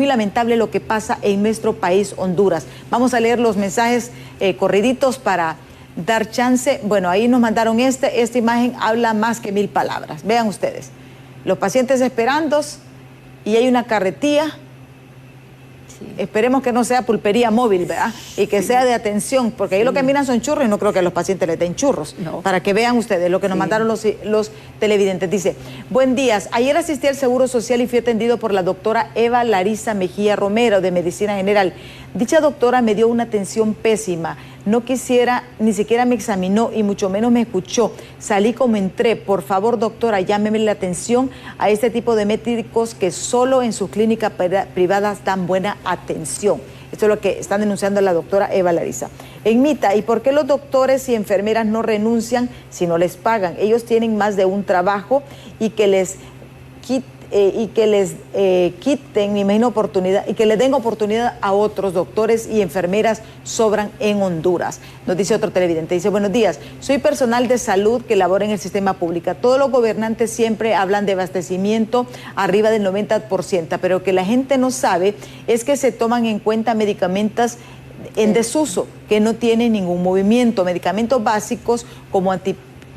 lamentable lo que pasa en nuestro país, Honduras. Vamos a leer los mensajes corriditos para dar chance. Bueno, ahí nos mandaron esta imagen habla más que 1000 palabras. Vean ustedes, los pacientes esperando y hay una carretilla. Sí. Esperemos que no sea pulpería móvil, ¿verdad? Y que sea de atención, porque ahí lo que miran son churros y no creo que a los pacientes les den churros. No. Para que vean ustedes lo que nos mandaron los televidentes. Dice: buen día, ayer asistí al Seguro Social y fui atendido por la doctora Eva Larisa Mejía Romero, de Medicina General. Dicha doctora me dio una atención pésima. No quisiera, ni siquiera me examinó y mucho menos me escuchó. Salí como entré. Por favor, doctora, llámeme la atención a este tipo de médicos que solo en sus clínicas privadas dan buena atención. Esto es lo que están denunciando la doctora Eva Larisa. En Mita, ¿y por qué los doctores y enfermeras no renuncian si no les pagan? Ellos tienen más de un trabajo y que les quiten, me imagino, oportunidad, y que le den oportunidad a otros doctores y enfermeras sobran en Honduras. Nos dice otro televidente, dice: buenos días, soy personal de salud que labora en el sistema público. Todos los gobernantes siempre hablan de abastecimiento arriba del 90%, pero que la gente no sabe es que se toman en cuenta medicamentos en desuso, que no tienen ningún movimiento. Medicamentos básicos como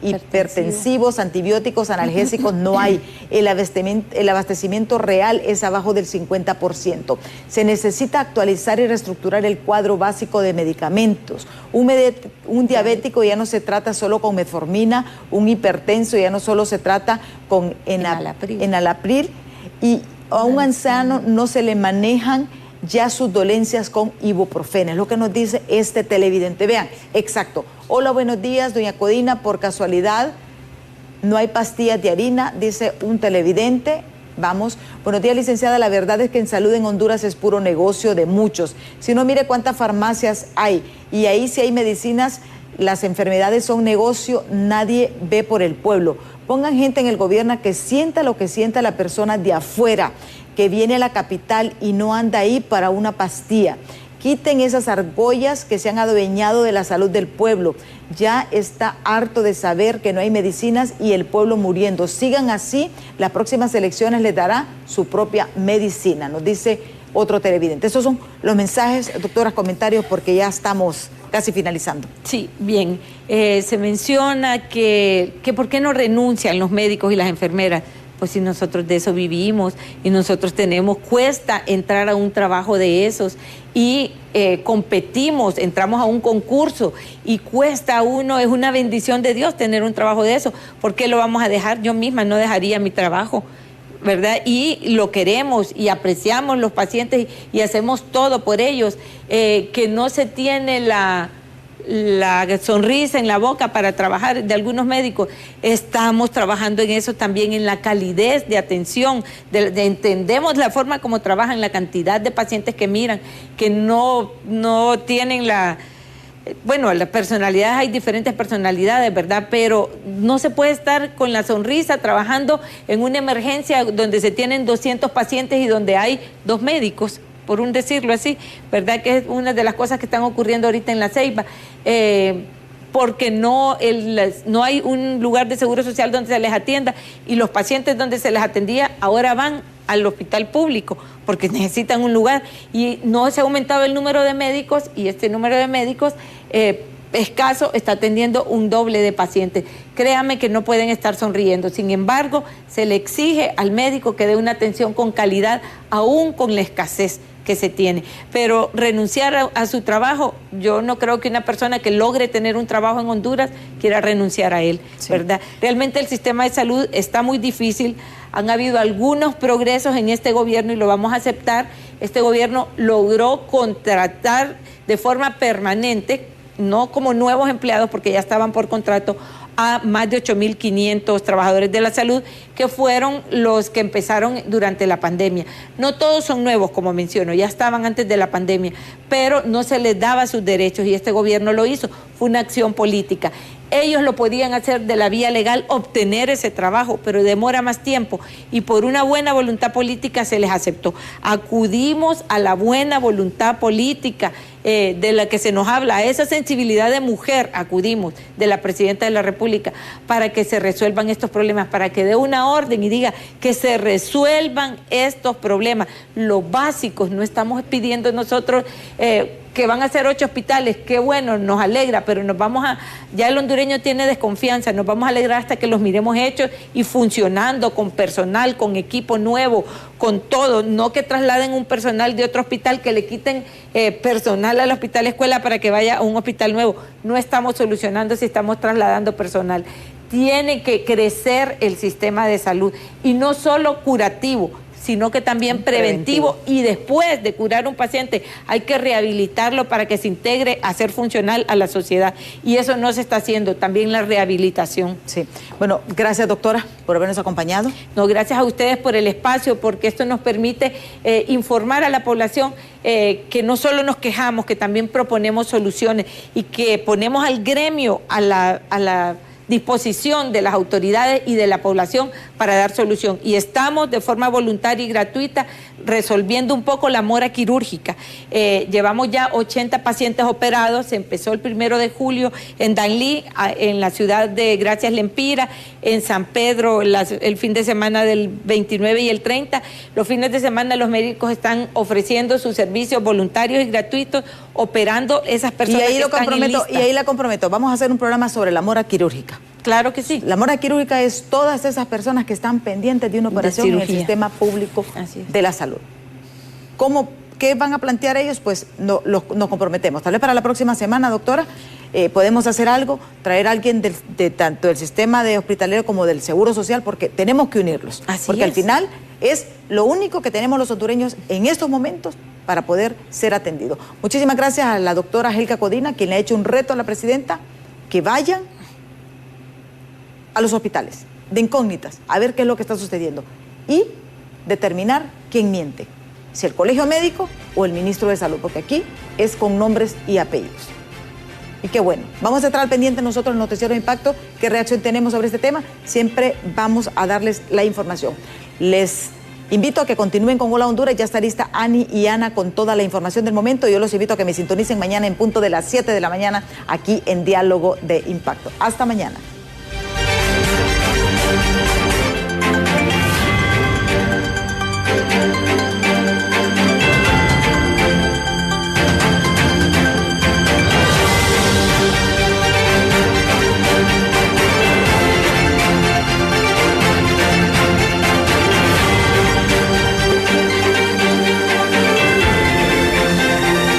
hipertensivos, antibióticos, analgésicos, no hay. El abastecimiento real es abajo del 50%. Se necesita actualizar y reestructurar el cuadro básico de medicamentos. Un diabético ya no se trata solo con metformina, un hipertenso ya no solo se trata con enalapril, y a un anciano no se le manejan ya sus dolencias con ibuprofeno, es lo que nos dice este televidente. Vean, exacto. Hola, buenos días, doña Codina, por casualidad, no hay pastillas de harina, dice un televidente. Vamos, buenos días, licenciada, la verdad es que en salud en Honduras es puro negocio de muchos. Si no, mire cuántas farmacias hay, y ahí sí hay medicinas, las enfermedades son negocio, nadie ve por el pueblo. Pongan gente en el gobierno que sienta lo que sienta la persona de afuera, que viene a la capital y no anda ahí para una pastilla. Quiten esas argollas que se han adueñado de la salud del pueblo. Ya está harto de saber que no hay medicinas y el pueblo muriendo. Sigan así, las próximas elecciones les dará su propia medicina, nos dice otro televidente. Esos son los mensajes, doctora, comentarios, porque ya estamos casi finalizando. Sí, bien. Se menciona que por qué no renuncian los médicos y las enfermeras. Pues si nosotros de eso vivimos y nosotros cuesta entrar a un trabajo de esos y competimos, entramos a un concurso y cuesta a uno, es una bendición de Dios tener un trabajo de eso. ¿Por qué lo vamos a dejar? Yo misma no dejaría mi trabajo, ¿verdad? Y lo queremos y apreciamos los pacientes y hacemos todo por ellos, que no se tiene la sonrisa en la boca para trabajar de algunos médicos. Estamos trabajando en eso también, en la calidez de atención, entendemos la forma como trabajan, la cantidad de pacientes que miran, que no tienen bueno, las personalidades, hay diferentes personalidades, ¿verdad? Pero no se puede estar con la sonrisa trabajando en una emergencia donde se tienen 200 pacientes y donde hay 2 médicos, por un decirlo así, ¿verdad? Que es una de las cosas que están ocurriendo ahorita en La Ceiba, porque no hay un lugar de seguro social donde se les atienda, y los pacientes donde se les atendía ahora van al hospital público porque necesitan un lugar, y no se ha aumentado el número de médicos, y este número de médicos escaso está atendiendo un doble de pacientes. Créanme que no pueden estar sonriendo. Sin embargo, se le exige al médico que dé una atención con calidad, aún con la escasez que se tiene. Pero renunciar a su trabajo, yo no creo que una persona que logre tener un trabajo en Honduras quiera renunciar a él, sí, ¿verdad? Realmente el sistema de salud está muy difícil. Han habido algunos progresos en este gobierno y lo vamos a aceptar. Este gobierno logró contratar de forma permanente, no como nuevos empleados porque ya estaban por contrato, a más de 8.500 trabajadores de la salud, que fueron los que empezaron durante la pandemia. No todos son nuevos, como menciono, ya estaban antes de la pandemia, pero no se les daba sus derechos y este gobierno lo hizo. Fue una acción política. Ellos lo podían hacer de la vía legal, obtener ese trabajo, pero demora más tiempo, y por una buena voluntad política se les aceptó. Acudimos a la buena voluntad política de la que se nos habla, a esa sensibilidad de mujer acudimos, de la Presidenta de la República, para que se resuelvan estos problemas, para que dé una orden y diga que se resuelvan estos problemas. Los básicos, no estamos pidiendo nosotros que van a ser 8 hospitales, qué bueno, nos alegra, pero ya el hondureño tiene desconfianza, nos vamos a alegrar hasta que los miremos hechos y funcionando, con personal, con equipo nuevo, con todo, no que trasladen un personal de otro hospital, que le quiten personal al hospital escuela para que vaya a un hospital nuevo. No estamos solucionando si estamos trasladando personal. Tiene que crecer el sistema de salud, y no solo curativo, sino que también preventivo, y después de curar un paciente hay que rehabilitarlo para que se integre a ser funcional a la sociedad, y eso no se está haciendo, también la rehabilitación. Sí, bueno, gracias, doctora, por habernos acompañado. No, gracias a ustedes por el espacio, porque esto nos permite informar a la población que no solo nos quejamos, que también proponemos soluciones y que ponemos al gremio a la disposición de las autoridades y de la población para dar solución. Y estamos de forma voluntaria y gratuita resolviendo un poco la mora quirúrgica. Llevamos ya 80 pacientes operados, se empezó el 1 de julio en Danlí, en la ciudad de Gracias Lempira, en San Pedro el fin de semana del 29 y el 30. Los fines de semana los médicos están ofreciendo sus servicios voluntarios y gratuitos, operando esas personas que están en lista. Y ahí la comprometo, vamos a hacer un programa sobre la mora quirúrgica. Claro que sí. La mora quirúrgica es todas esas personas que están pendientes de una operación en el sistema público de la salud. ¿Qué van a plantear ellos? Pues nos comprometemos. Tal vez para la próxima semana, doctora, podemos hacer algo, traer a alguien tanto del sistema de hospitalero como del Seguro Social, porque tenemos que unirlos. Porque al final es lo único que tenemos los hondureños en estos momentos para poder ser atendidos. Muchísimas gracias a la doctora Helga Codina, quien le ha hecho un reto a la presidenta, que vayan a los hospitales de incógnitas, a ver qué es lo que está sucediendo y determinar quién miente, si el colegio médico o el ministro de Salud, porque aquí es con nombres y apellidos. Y qué bueno, vamos a estar al pendiente nosotros en el Noticiero de Impacto, qué reacción tenemos sobre este tema, siempre vamos a darles la información. Les invito a que continúen con Hola Honduras, ya está lista Ani y Ana con toda la información del momento. Yo los invito a que me sintonicen mañana en punto de las 7 de la mañana aquí en Diálogo de Impacto. Hasta mañana.